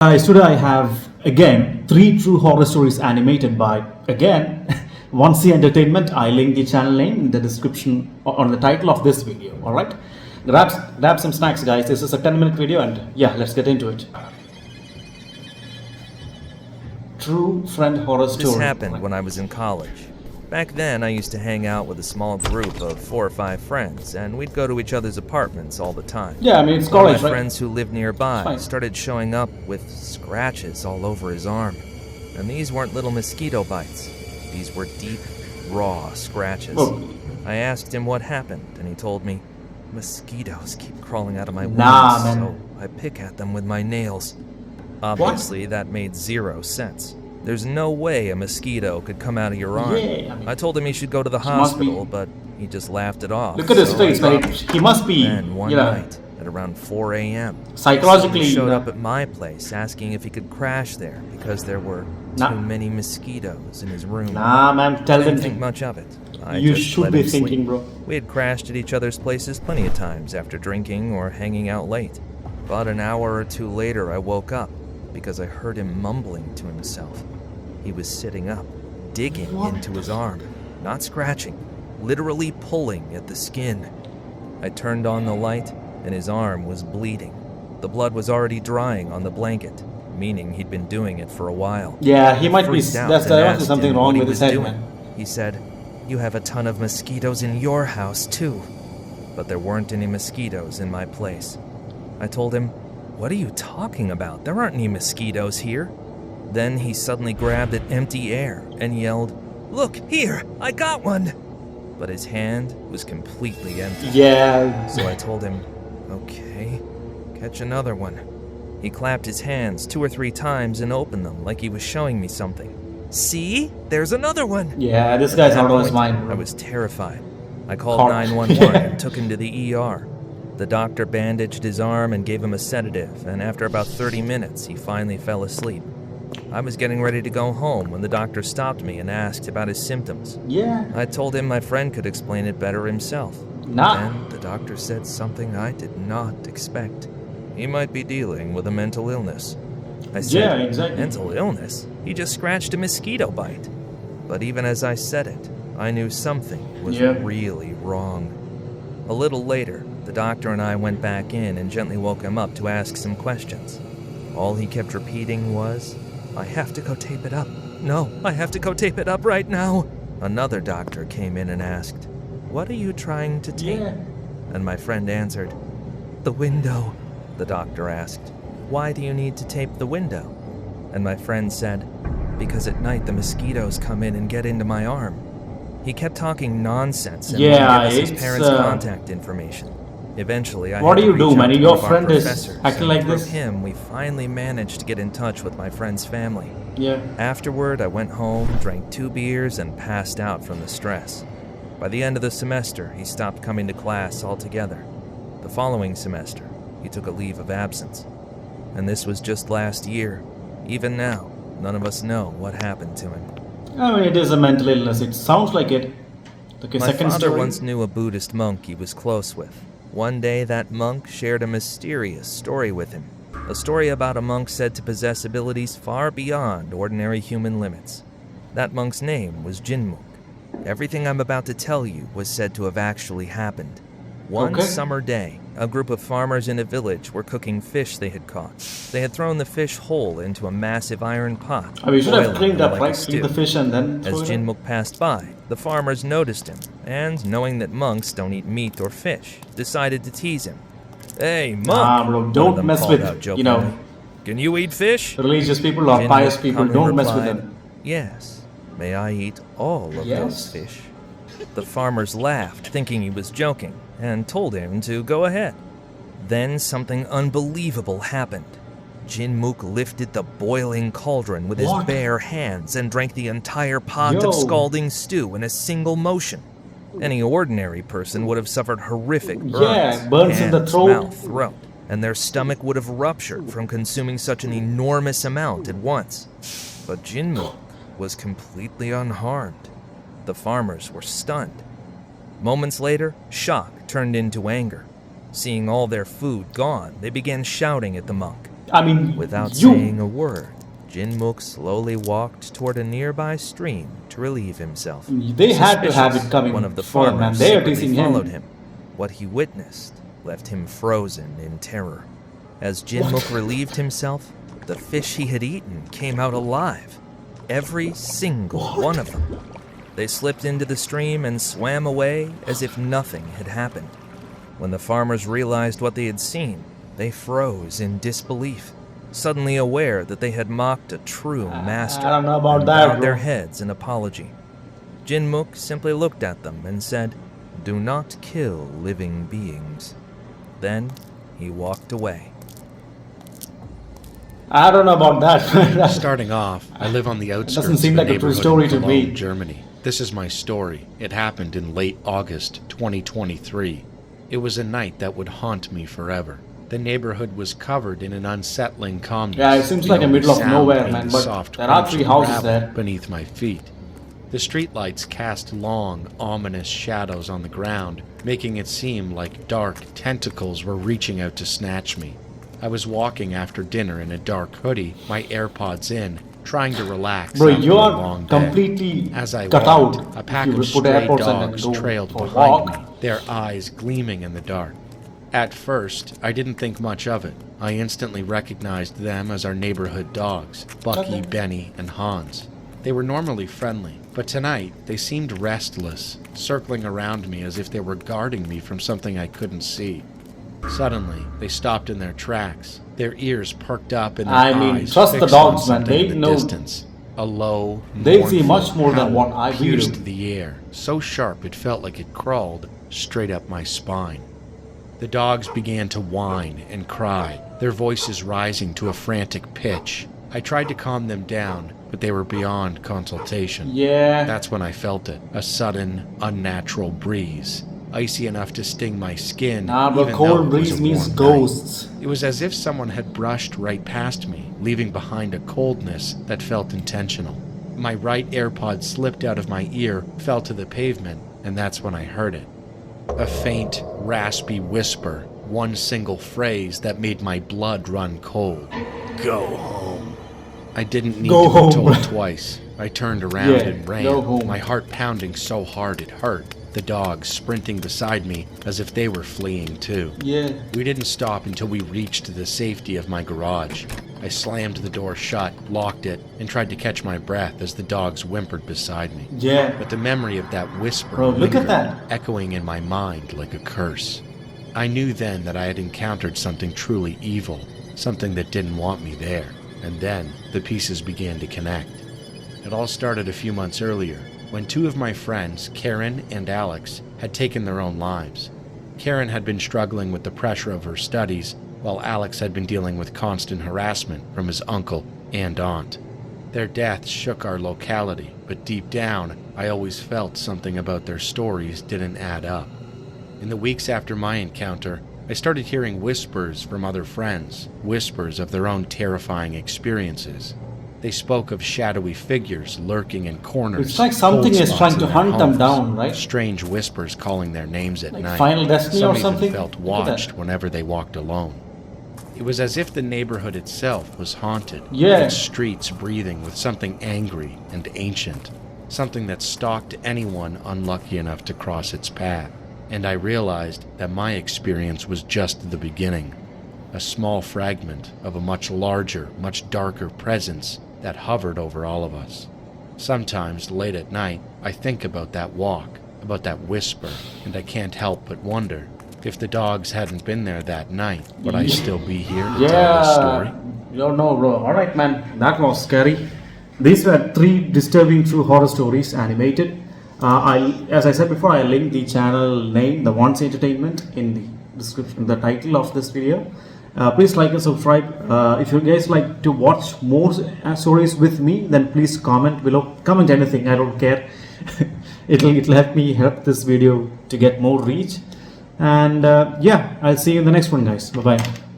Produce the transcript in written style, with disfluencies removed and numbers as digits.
Guys, today I have again three true horror stories animated by again 1C Entertainment. I link the channel name in the description on the title of this video. All right, grab some snacks, guys. This is a 10-minute video, and yeah, let's get into it. True friend horror story. This happened when I was in college. Back then, I used to hang out with a small group of 4 or 5 friends, and we'd go to each other's apartments all the time. Yeah, I mean it's One college, of my right? friends who lived nearby Fine. started showing up with scratches all over his arm. And these weren't little mosquito bites. These were deep, raw scratches. Whoa. I asked him what happened, and he told me, mosquitoes keep crawling out of my wounds, Nah, man. so I pick at them with my nails. Obviously, that made 0 sense. There's no way a mosquito could come out of your arm. Yeah, I mean, I told him he should go to the must be- hospital, but he just laughed it off. Look at his so face, I man. stopped. He must be, Then one you know, night, at around 4 a.m., psychologically, he showed you know, up at my place asking if he could crash there because there were Nah. too many mosquitoes in his room. Nah, man. Tell I them didn't think to. much of it. I You just should let be him sleep. thinking, bro. We had crashed at each other's places plenty of times after drinking or hanging out late. But an hour or two later, I woke up because I heard him mumbling to himself. He was sitting up, digging What? into his arm, not scratching, literally pulling at the skin. I turned on the light, and his arm was bleeding. The blood was already drying on the blanket, meaning he'd been doing it for a while. Yeah, he might be. Freaked out There's and definitely asked something him wrong what he with his was head, doing. man. He said, "You have a ton of mosquitoes in your house, too." But there weren't any mosquitoes in my place. I told him, "What are you talking about? There aren't any mosquitoes here." Then he suddenly grabbed at empty air and yelled, "Look, here, I got one!" But his hand was completely empty. Yeah. So I told him, "Okay, catch another one." He clapped his hands 2 or 3 times and opened them like he was showing me something. "See? There's another one!" Yeah, this guy's At out that of his point, mind, bro. I was terrified. I called Cor- 911 and took him to the ER. The doctor bandaged his arm and gave him a sedative, and after about 30 minutes, he finally fell asleep. I was getting ready to go home when the doctor stopped me and asked about his symptoms. Yeah. I told him my friend could explain it better himself. Nah. Then the doctor said something I did not expect. He might be dealing with a mental illness. I said, Yeah, exactly. "Mental illness? He just scratched a mosquito bite." But even as I said it, I knew something was Yeah. really wrong. A little later, the doctor and I went back in and gently woke him up to ask some questions. All he kept repeating was, "I have to go tape it up. No, I have to go tape it up right now." Another doctor came in and asked, "What are you trying to tape?" Yeah. And my friend answered, "The window." The doctor asked, "Why do you need to tape the window?" And my friend said, "Because at night the mosquitoes come in and get into my arm." He kept talking nonsense and Yeah, wouldn't give us his it's, parents' contact information. Eventually, I What had do to you do, reach man? out to Your one of our friend is professors, acting and like through this? him, we finally managed to get in touch with my friend's family. Yeah. Afterward, I went home, drank 2 beers, and passed out from the stress. By the end of the semester, he stopped coming to class altogether. The following semester, he took a leave of absence. And this was just last year. Even now, none of us know what happened to him. I mean, it is a mental illness. It sounds like it. Okay, My second father story. once knew a Buddhist monk he was close with. One day, that monk shared a mysterious story with him. A story about a monk said to possess abilities far beyond ordinary human limits. That monk's name was Jinmuk. Everything I'm about to tell you was said to have actually happened. One Okay. summer day, a group of farmers in a village were cooking fish they had caught. They had thrown the fish whole into a massive iron pot, We should have boiling cleaned them up, like a right? Clean the stew. fish and then throw As it in. Jinmuk passed by, the farmers noticed him, and knowing that monks don't eat meat or fish, decided to tease him. "Hey, monk!" Nah, bro, one of don't them mess called with, out you know, jokingly. "Can you eat fish?" religious people or Jinmuk pious people. calmly Don't mess with replied, them. "Yes, may I eat all of Yes. those fish?" The farmers laughed, thinking he was joking, and told him to go ahead. Then something unbelievable happened. Jinmuk lifted the boiling cauldron with his What? bare hands and drank the entire pot Yo. of scalding stew in a single motion. Any ordinary person would have suffered horrific burns, Yeah, burns in the hands, throat. mouth, throat, and their stomach would have ruptured from consuming such an enormous amount at once. But Jinmuk was completely unharmed. The farmers were stunned. Moments later, shock turned into anger. Seeing all their food gone, they began shouting at the monk. I mean, Without you. saying a word, Jinmook slowly walked toward a nearby stream to relieve himself. They had to have Suspicious, it coming one of the forward, man. farmers They are secretly teasing followed him. him. What he witnessed left him frozen in terror. As Jinmook relieved himself, the fish he had eaten came out alive. Every single one of them. They slipped into the stream and swam away as if nothing had happened. When the farmers realized what they had seen, they froze in disbelief, suddenly aware that they had mocked a true master, I don't know about and that, bowed their bro. heads in apology. Jinmook simply looked at them and said, "Do not kill living beings." Then he walked away. I don't know about that. Starting off, I live on the outskirts doesn't seem of like a true neighborhood story in to Cologne, me. Germany. This is my story. It happened in late August 2023. It was a night that would haunt me forever. The neighborhood was covered in an unsettling calmness. Yeah, it seems The like a only middle of sound nowhere, being man, the but soft there are crunch three of houses gravel there. beneath my feet. The streetlights cast long, ominous shadows on the ground, making it seem like dark tentacles were reaching out to snatch me. I was walking after dinner in a dark hoodie, my AirPods in, trying to relax Bro, after you a are long day. completely As I cut walked, out. a pack If you of put stray AirPods in and dogs go trailed for a behind walk. me, their eyes gleaming in the dark. At first, I didn't think much of it. I instantly recognized them as our neighborhood dogs, Bucky, Okay. Benny, and Hans. They were normally friendly, but tonight they seemed restless, circling around me as if they were guarding me from something I couldn't see. Suddenly, they stopped in their tracks, their ears perked up and their I mean, eyes trust the fixed on dogs, man. something They in the know- distance. A low, They see mournful much more than what howl I do. pierced the air, so sharp it felt like it crawled straight up my spine. The dogs began to whine and cry, their voices rising to a frantic pitch. I tried to calm them down, but they were beyond consultation. Yeah. That's when I felt it, a sudden, unnatural breeze, icy enough to sting my skin. Nah, bro, even though cold it was breeze a means warm night. ghosts. It was as if someone had brushed right past me, leaving behind a coldness that felt intentional. My right AirPod slipped out of my ear, fell to the pavement, and that's when I heard it. A faint, raspy whisper, one single phrase that made my blood run cold. Go home. I didn't need Go to home, be told bro. twice. I turned around Yeah, and ran, go home. my heart pounding so hard it hurt. The dogs sprinting beside me as if they were fleeing too. Yeah. We didn't stop until we reached the safety of my garage. I slammed the door shut, locked it, and tried to catch my breath as the dogs whimpered beside me. Yeah. But the memory of that whisper Bro, look at lingered, that. echoing in my mind like a curse. I knew then that I had encountered something truly evil, something that didn't want me there. And then the pieces began to connect. It all started a few months earlier, when two of my friends, Karen and Alex, had taken their own lives. Karen had been struggling with the pressure of her studies, while Alex had been dealing with constant harassment from his uncle and aunt. Their deaths shook our locality, but deep down, I always felt something about their stories didn't add up. In the weeks after my encounter, I started hearing whispers from other friends, whispers of their own terrifying experiences. They spoke of shadowy figures lurking in corners. It's like something cold is spots trying in to their hunt them homes, down, right? Strange whispers calling their names at Like night. Final Destiny Some or even something? felt Look at that. watched whenever they walked alone. It was as if the neighborhood itself was haunted, Yeah. its streets breathing with something angry and ancient, something that stalked anyone unlucky enough to cross its path. And I realized that my experience was just the beginning, a small fragment of a much larger, much darker presence that hovered over all of us. Sometimes, late at night, I think about that walk, about that whisper, and I can't help but wonder, if the dogs hadn't been there that night, would I still be here to tell this story? Yeah. You don't know, bro. Alright, man. That was scary. These were 3 disturbing true horror stories animated. As I said before, I linked the channel name, The Once Entertainment, in the description, the title of this video. Please like and subscribe. If you guys like to watch more stories with me, then please comment below. Comment anything, I don't care. it'll help this video to get more reach. And yeah, I'll see you in the next one, guys. Bye bye.